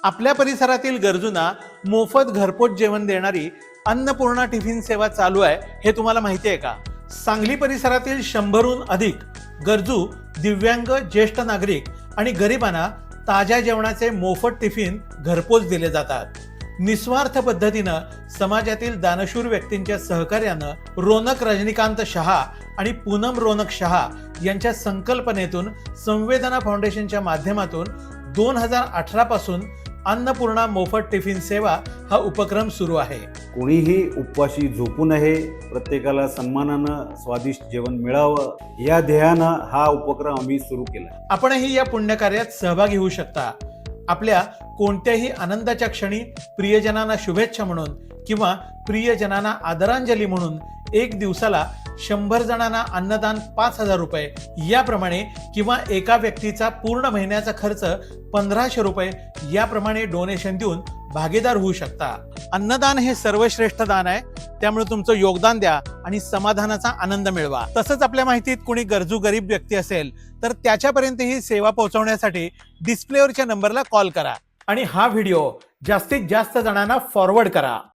आपल्या परिसरातील गरजूंना मोफत घरपोच जेवण देणारी अन्नपूर्णा टिफिन सेवा चालू आहे हे तुम्हाला माहिती आहे का? सांगली परिसरातील 100हून अधिक गरजू दिव्यांग, ज्येष्ठ नागरिक आणि गरिबांना ताज्या जेवणाचे मोफत टिफिन घरपोच दिले जातात। निस्वार्थ पद्धतीनं समाजातील दानशूर व्यक्तींच्या सहकार्यानं रोनक रजनीकांत शहा आणि पूनम रोनक शहा यांच्या संकल्पनेतून संवेदना फाउंडेशनच्या माध्यमातून 2018 पासून अन्नपूर्णा मोफत टिफिन सेवा हा उपक्रम सुरू आहे। कोणीही उपवाशी झोपू नये, प्रत्येकाला सन्मानानं स्वादिष्ट जेवण मिळावं या ध्येयानं हा उपक्रम आम्ही सुरू केला। आपणही या पुण्यकार्यात सहभागी होऊ शकता। आपल्या कोणत्याही आनंदाच्या क्षणी प्रियजनांना शुभेच्छा म्हणून किंवा प्रियजनांना आदरांजली म्हणून एक दिवसाला 100 जणांना अन्नदान 5000 रुपये याप्रमाणे किंवा एका व्यक्तीचा पूर्ण महिन्याचा खर्च 1500 रुपये याप्रमाणे डोनेशन देऊन भागीदार होऊ शकता। अन्नदान हे सर्वश्रेष्ठ दान आहे, त्यामुळे तुमचं योगदान द्या आणि समाधानाचा आनंद मिळवा। तसंच आपल्या माहितीत कोणी गरजू गरीब व्यक्ती असेल तर त्याच्यापर्यंत ही सेवा पोहोचवण्यासाठी डिस्प्लेवरच्या नंबरला कॉल करा आणि हा व्हिडिओ जास्तीत जास्त जणांना फॉरवर्ड करा।